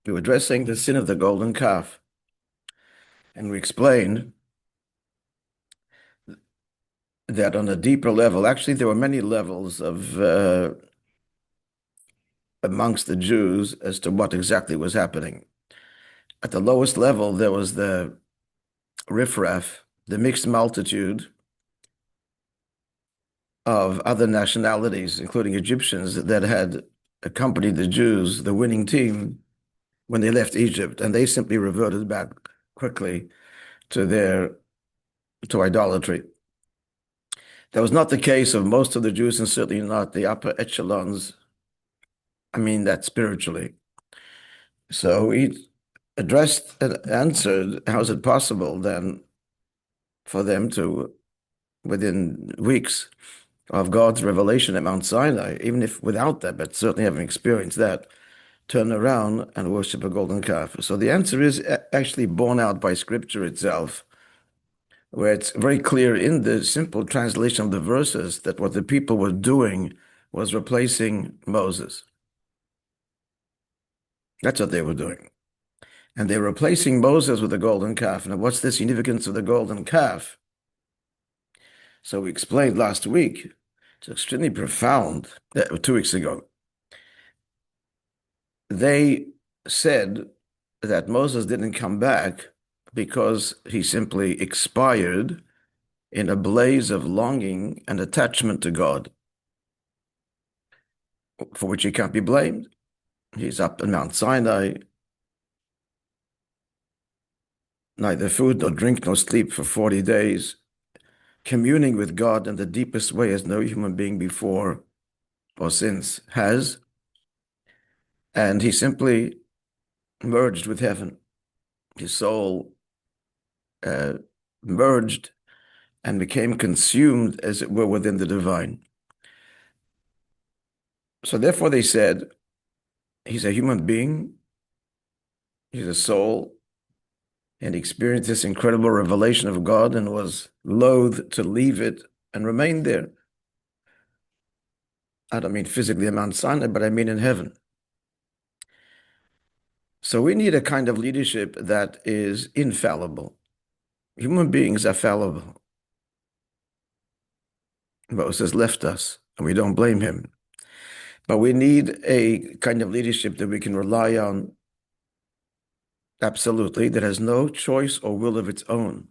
We were addressing the sin of the golden calf, and we explained that on a deeper level, actually, there were many levels of amongst the Jews as to what exactly was happening. At the lowest level, there was the riffraff, the mixed multitude of other nationalities, including Egyptians, that had accompanied the Jews, the winning team, when they left Egypt, and they simply reverted back quickly to idolatry. That was not the case of most of the Jews, and certainly not the upper echelons. I mean that spiritually. So he addressed and answered, how is it possible then for them to, within weeks of God's revelation at Mount Sinai, even if without that, but certainly having experienced that, turn around and worship a golden calf? So the answer is actually borne out by Scripture itself, where it's very clear in the simple translation of the verses that what the people were doing was replacing Moses. That's what they were doing. And they're replacing Moses with the golden calf. Now, what's the significance of the golden calf? So we explained last week, it's extremely profound, 2 weeks ago. They said that Moses didn't come back because he simply expired in a blaze of longing and attachment to God, for which he can't be blamed. He's up in Mount Sinai, neither food nor drink nor sleep for 40 days, communing with God in the deepest way as no human being before or since has. And he simply merged with heaven. His soul merged and became consumed, as it were, within the divine. So therefore they said, he's a human being, he's a soul, and experienced this incredible revelation of God and was loath to leave it and remain there. I don't mean physically in Mount Sinai, but I mean in heaven. So we need a kind of leadership that is infallible. Human beings are fallible. Moses left us, and we don't blame him. But we need a kind of leadership that we can rely on absolutely, that has no choice or will of its own.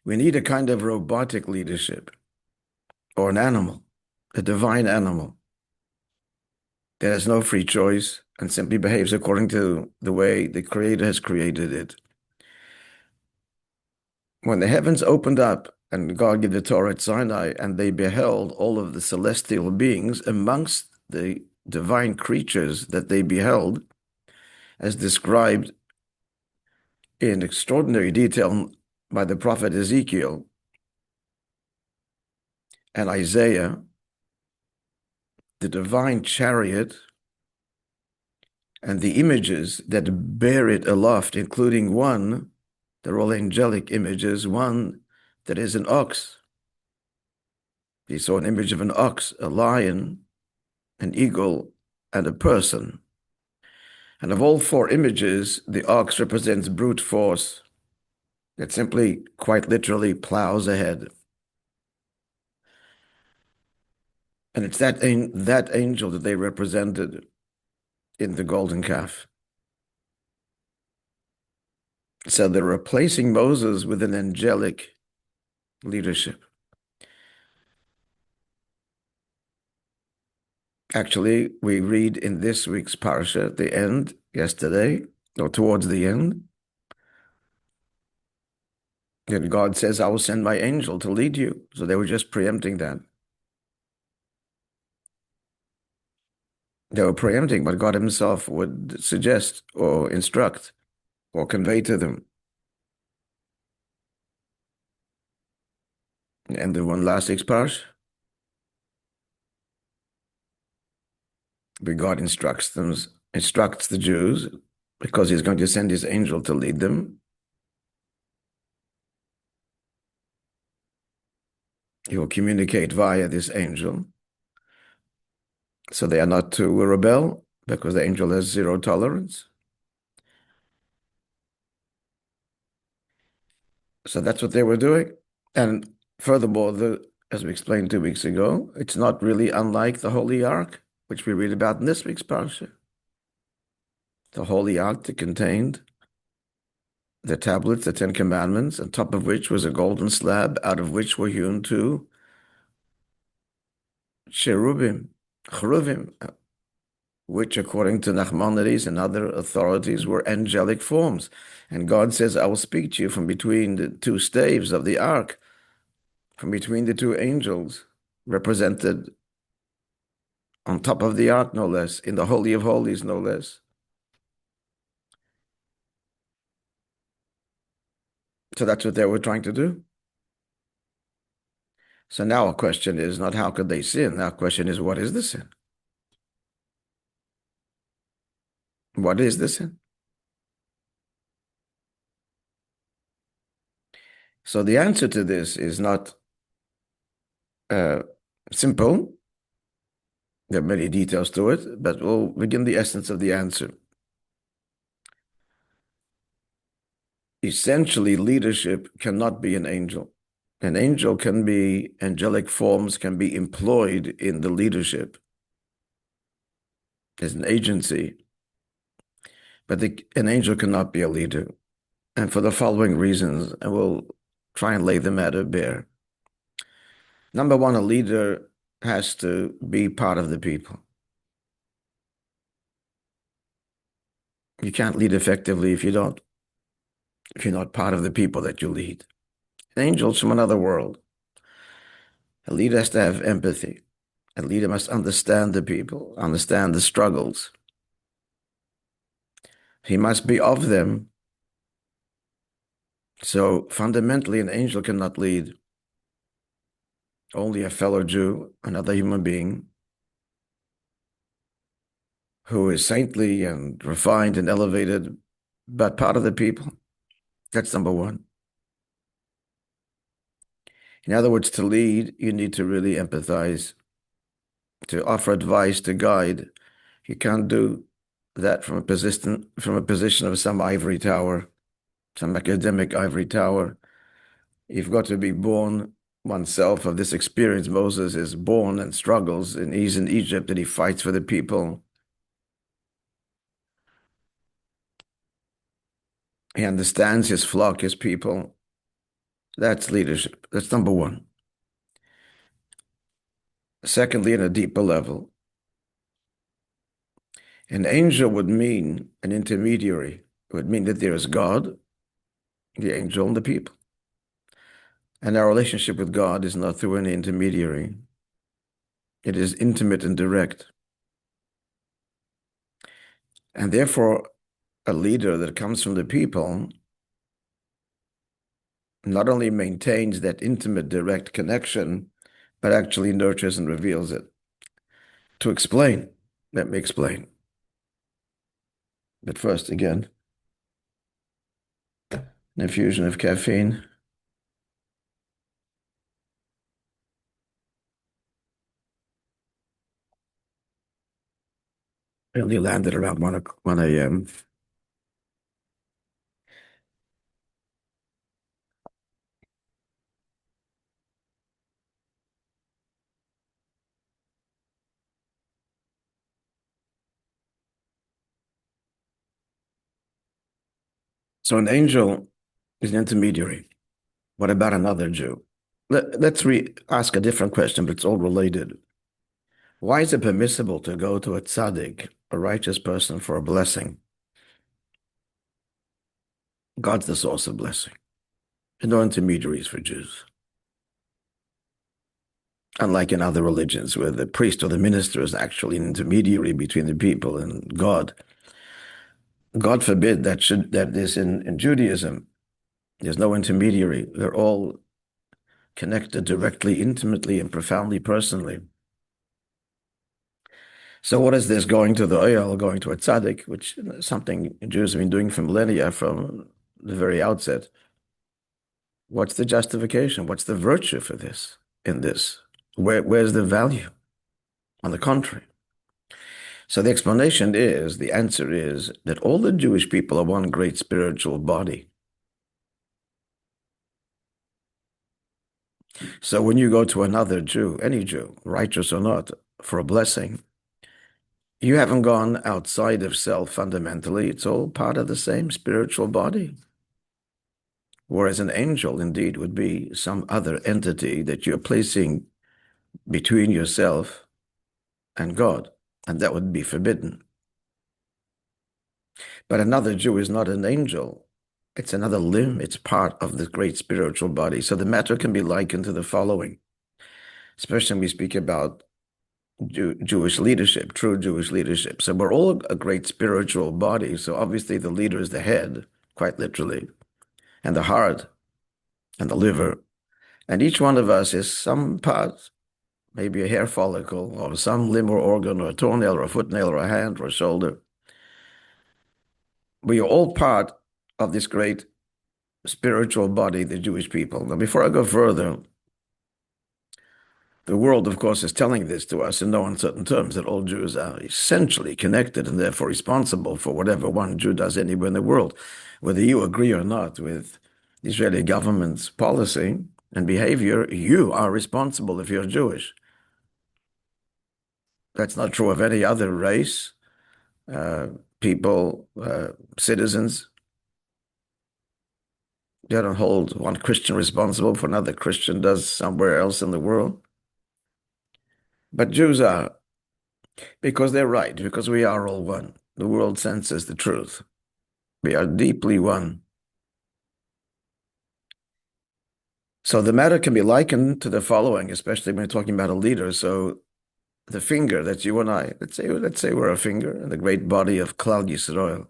We need a kind of robotic leadership, or an animal, a divine animal, that has no free choice and simply behaves according to the way the Creator has created it. When the heavens opened up and God gave the Torah at Sinai, and they beheld all of the celestial beings amongst the divine creatures that they beheld, as described in extraordinary detail by the prophet Ezekiel and Isaiah, the divine chariot and the images that bear it aloft, including one, they're all angelic images, one that is an ox. He saw an image of an ox, a lion, an eagle, and a person. And of all four images, the ox represents brute force that simply, quite literally, plows ahead. And it's that angel that they represented in the golden calf. So they're replacing Moses with an angelic leadership. Actually, we read in this week's parsha at the end, yesterday, or towards the end, that God says, I will send my angel to lead you. So they were just preempting that. They were preempting what God himself would suggest or instruct or convey to them. And the one last week's parsha, where God instructs the Jews, because he's going to send his angel to lead them. He will communicate via this angel. So they are not to rebel, because the angel has zero tolerance. So that's what they were doing. And furthermore, as we explained 2 weeks ago, it's not really unlike the Holy Ark, which we read about in this week's parsha. The Holy Ark that contained the tablets, the Ten Commandments, on top of which was a golden slab, out of which were hewn two cherubim, which, according to Nachmanides and other authorities, were angelic forms. And God says, I will speak to you from between the two staves of the ark, from between the two angels, represented on top of the ark, no less, in the Holy of Holies, no less. So that's what they were trying to do. So now our question is not how could they sin? Our question is, what is the sin? What is the sin? So the answer to this is not simple. There are many details to it, but we'll begin the essence of the answer. Essentially, leadership cannot be an angel. An angel can be, angelic forms can be employed in the leadership as an agency, but an angel cannot be a leader. And for the following reasons, I will try and lay them at a bare. Number one, a leader has to be part of the people. You can't lead effectively if you're not part of the people that you lead. An angel's from another world. A leader has to have empathy. A leader must understand the people, understand the struggles. He must be of them. So fundamentally, an angel cannot lead. Only a fellow Jew, another human being, who is saintly and refined and elevated, but part of the people. That's number one. In other words, to lead, you need to really empathize, to offer advice, to guide. You can't do that from a position of some ivory tower, some academic ivory tower. You've got to be born oneself of this experience. Moses is born and struggles, and he's in Egypt and he fights for the people. He understands his flock, his people. That's leadership. That's number one. Secondly, at a deeper level, an angel would mean an intermediary. It would mean that there is God, the angel, and the people. And our relationship with God is not through any intermediary. It is intimate and direct. And therefore, a leader that comes from the people not only maintains that intimate, direct connection, but actually nurtures and reveals it. To explain, let me explain. But first, again, an infusion of caffeine. I only landed around 1 a.m. So an angel is an intermediary. What about another Jew? Let's ask a different question, but it's all related. Why is it permissible to go to a tzaddik, a righteous person, for a blessing? God's the source of blessing. There are no intermediaries for Jews. Unlike in other religions, where the priest or the minister is actually an intermediary between the people and God. God forbid that is in Judaism. There's no intermediary. They're all connected directly, intimately, and profoundly, personally. So what is this going to the oil, going to a tzaddik, which is something Jews have been doing for millennia from the very outset? What's the justification? What's the virtue for this, in this? Where's the value? On the contrary. So the explanation is, the answer is that all the Jewish people are one great spiritual body. So when you go to another Jew, any Jew, righteous or not, for a blessing, you haven't gone outside of self fundamentally. It's all part of the same spiritual body. Whereas an angel indeed would be some other entity that you're placing between yourself and God, and that would be forbidden. But another Jew is not an angel. It's another limb. It's part of the great spiritual body. So the matter can be likened to the following, especially when we speak about Jewish leadership, true Jewish leadership. So we're all a great spiritual body. So obviously the leader is the head, quite literally, and the heart and the liver. And each one of us is some part, maybe a hair follicle or some limb or organ or a toenail or a footnail or a hand or a shoulder. We are all part of this great spiritual body, the Jewish people. Now, before I go further, the world, of course, is telling this to us in no uncertain terms that all Jews are essentially connected and therefore responsible for whatever one Jew does anywhere in the world. Whether you agree or not with the Israeli government's policy and behavior, you are responsible if you're Jewish. That's not true of any other race, people, citizens. They don't hold one Christian responsible for another Christian does somewhere else in the world. But Jews are, because they're right, because we are all one. The world senses the truth. We are deeply one. So the matter can be likened to the following, especially when you're talking about a leader. So the finger, that's you and I. Let's say we're a finger in the great body of Klal Yisrael.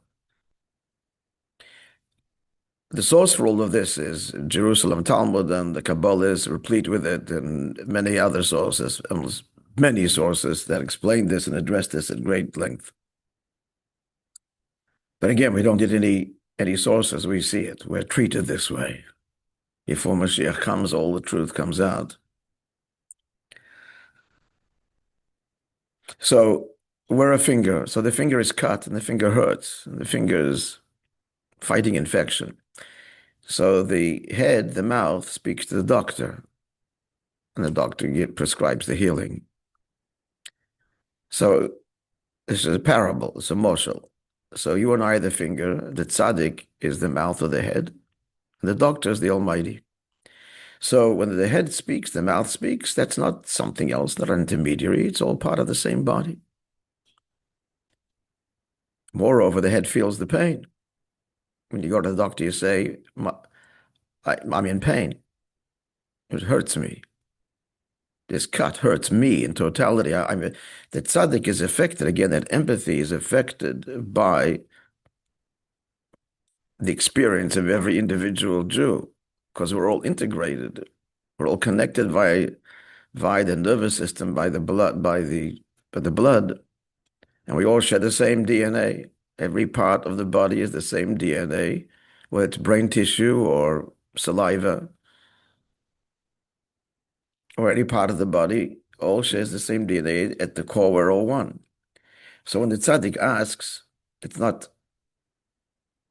The source for all of this is Jerusalem Talmud, and the Kabbalah is replete with it, and many other sources, almost many sources that explain this and address this at great length. But again, we don't need any sources. We see it. We're treated this way. Before Mashiach comes, all the truth comes out. So we're a finger. So the finger is cut and the finger hurts. And the finger is fighting infection. So the head, the mouth, speaks to the doctor. And the doctor prescribes the healing. So this is a parable. It's a moshel. So you and I are the finger. The tzaddik is the mouth or the head. And the doctor is the Almighty. So when the head speaks, the mouth speaks. That's not something else, not an intermediary. It's all part of the same body. Moreover, the head feels the pain. When you go to the doctor, you say, I'm in pain. It hurts me. This cut hurts me in totality. The tzaddik is affected. Again, that empathy is affected by the experience of every individual Jew, because we're all integrated. We're all connected by the nervous system, by the blood, and we all share the same DNA. Every part of the body is the same DNA, whether it's brain tissue or saliva or any part of the body, all shares the same DNA. At the core, we're all one. So when the tzaddik asks, it's not,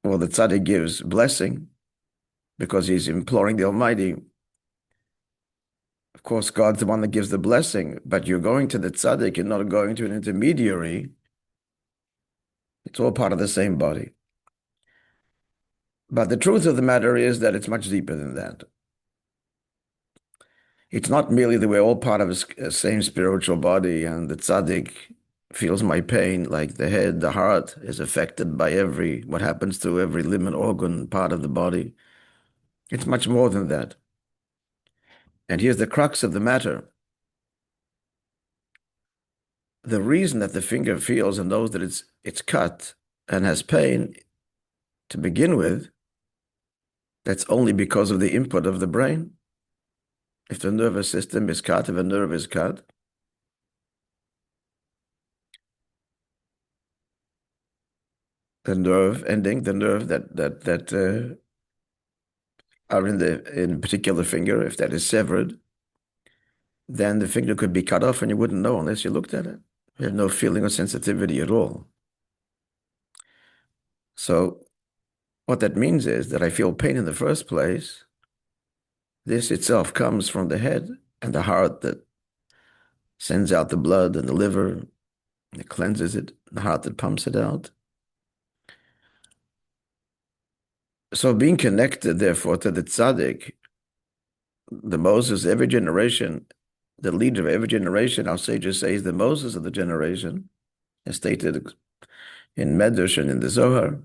well, the tzaddik gives blessing because he's imploring the Almighty. Of course, God's the one that gives the blessing, but you're going to the tzaddik, you're not going to an intermediary. It's all part of the same body. But the truth of the matter is that it's much deeper than that. It's not merely that we're all part of a same spiritual body and the tzaddik feels my pain, like the head, the heart is affected by what happens to every limb and organ part of the body. It's much more than that. And here's the crux of the matter. The reason that the finger feels and knows that it's cut and has pain to begin with, that's only because of the input of the brain. If the nervous system is cut, if a nerve is cut, the nerve ending, the nerve that are in a particular finger, if that is severed, then the finger could be cut off and you wouldn't know unless you looked at it. You have no feeling or sensitivity at all. So what that means is that I feel pain in the first place. This itself comes from the head and the heart that sends out the blood, and the liver that cleanses it, the heart that pumps it out. So being connected, therefore, to the tzaddik, the Moses, every generation, the leader of every generation, our sages say, is the Moses of the generation, as stated in Medrash and in the Zohar.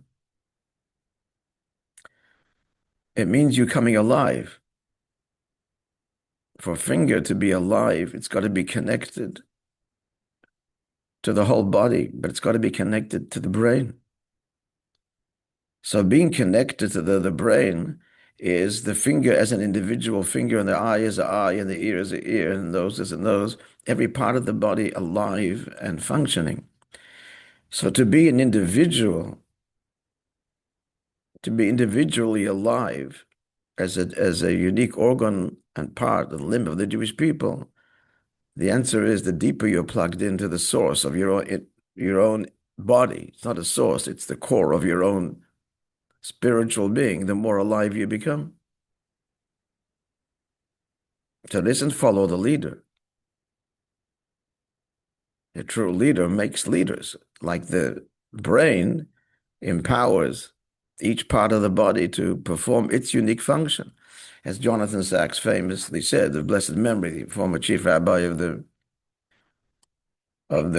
It means you coming alive. For a finger to be alive, it's got to be connected to the whole body, but it's got to be connected to the brain. So being connected to the brain is the finger as an individual finger, and the eye is an eye, and the ear is an ear, and the nose is a nose, every part of the body alive and functioning. So to be an individual, to be individually alive as a unique organ and part and limb of the Jewish people, the answer is the deeper you're plugged into the source of your own body. It's not a source, it's the core of your own spiritual being, the more alive you become. So listen, follow the leader. A true leader makes leaders. Like the brain empowers each part of the body to perform its unique function. As Jonathan Sacks famously said, of blessed memory, the former chief rabbi of the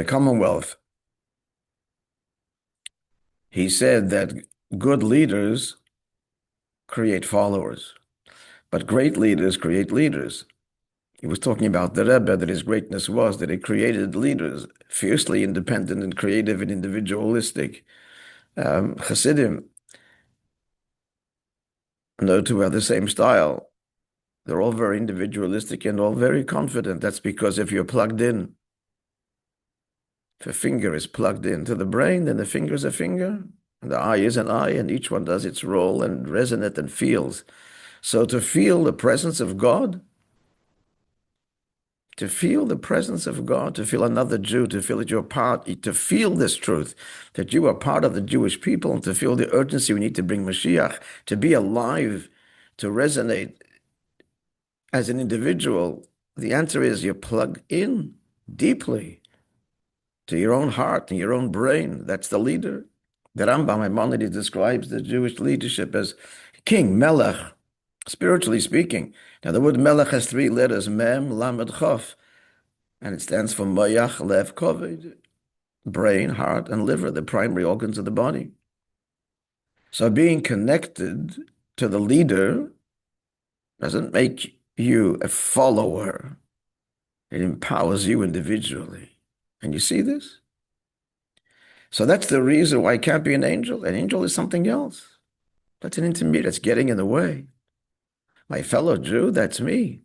Commonwealth, he said that good leaders create followers, but great leaders create leaders. He was talking about the Rebbe, that his greatness was that he created leaders, fiercely independent and creative and individualistic. Hasidim, no two have the same style. They're all very individualistic and all very confident. That's because if you're plugged in, if a finger is plugged into the brain, then the finger is a finger, and the eye is an eye, and each one does its role and resonates and feels. So to feel the presence of God, to feel the presence of God, to feel another Jew, to feel that you're part, to feel this truth, that you are part of the Jewish people, and to feel the urgency we need to bring Mashiach, to be alive, to resonate as an individual, the answer is you plug in deeply to your own heart and your own brain. That's the leader. The Rambam Maimonides describes the Jewish leadership as king, melech, spiritually speaking. Now, the word melech has three letters, mem, lamed, chof, and it stands for moyach, lev, koved, brain, heart, and liver, the primary organs of the body. So being connected to the leader doesn't make you a follower. It empowers you individually. And you see this? So that's the reason why I can't be an angel. An angel is something else. That's an intermediate. That's getting in the way. My fellow Jew, that's me.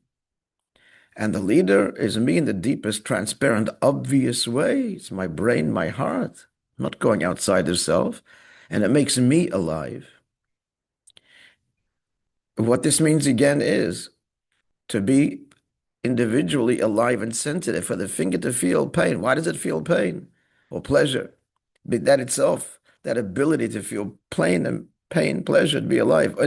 And the leader is me in the deepest, transparent, obvious way. It's my brain, my heart. I'm not going outside the self. And it makes me alive. What this means again is to be individually alive and sensitive, for the finger to feel pain. Why does it feel pain or pleasure? But that itself, that ability to feel pain, pleasure, to be alive,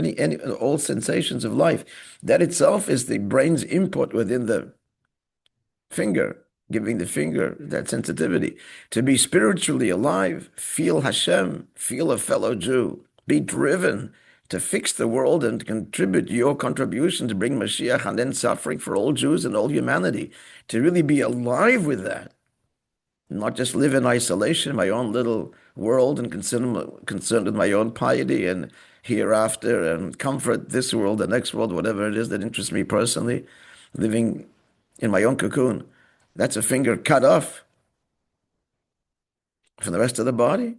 all sensations of life, that itself is the brain's input within the finger, giving the finger that sensitivity. To be spiritually alive, feel Hashem, feel a fellow Jew, be driven to fix the world and contribute your contribution to bring Mashiach and end suffering for all Jews and all humanity. To really be alive with that, not just live in isolation, my own little world, and concerned with my own piety and hereafter and comfort this world, the next world, whatever it is that interests me personally, living in my own cocoon. That's a finger cut off from the rest of the body,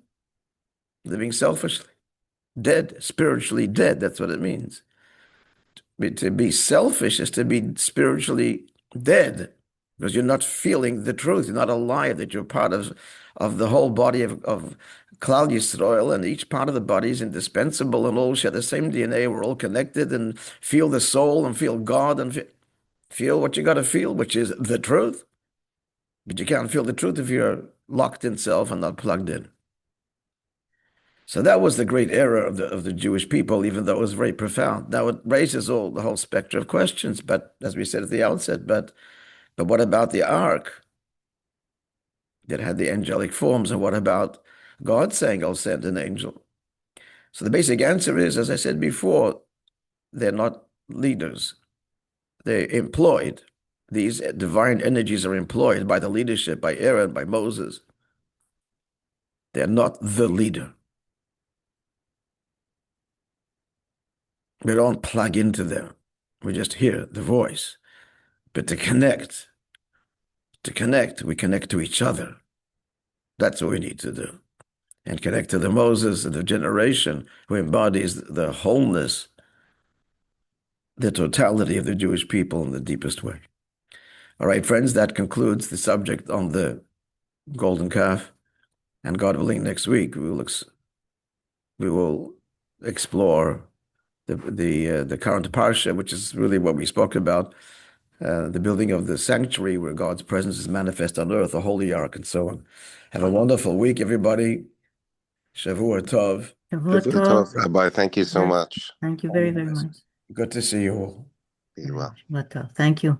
living selfishly, dead, spiritually dead. That's what it means. To be selfish is to be spiritually dead, because you're not feeling the truth. You're not alive, that you're part of the whole body of Klal Yisrael, and each part of the body is indispensable and all share the same DNA. We're all connected, and feel the soul and feel God and feel what you got to feel, which is the truth. But you can't feel the truth if you're locked in self and not plugged in. So that was the great error of the Jewish people, even though it was very profound. Now it raises the whole spectrum of questions, but as we said at the outset, but what about the ark that had the angelic forms, and what about God saying, "I'll send an angel"? So the basic answer is, as I said before, they're not leaders. They're employed. These divine energies are employed by the leadership, by Aaron, by Moses. They're not the leader. We don't plug into them. We just hear the voice. But to connect, we connect to each other. That's what we need to do. And connect to the Moses of the generation who embodies the wholeness, the totality of the Jewish people in the deepest way. All right, friends, that concludes the subject on the golden calf. And God willing, next week we will explore the current parsha, which is really what we spoke about, the building of the sanctuary where God's presence is manifest on earth, the holy ark, and so on. Have a wonderful week, everybody. Shavua Tov. Shavua Good Tov. talk, Rabbi. Thank you so Yes. much. Thank you very, very much. Good to see you all. Be well. Shavua Tov. Thank you.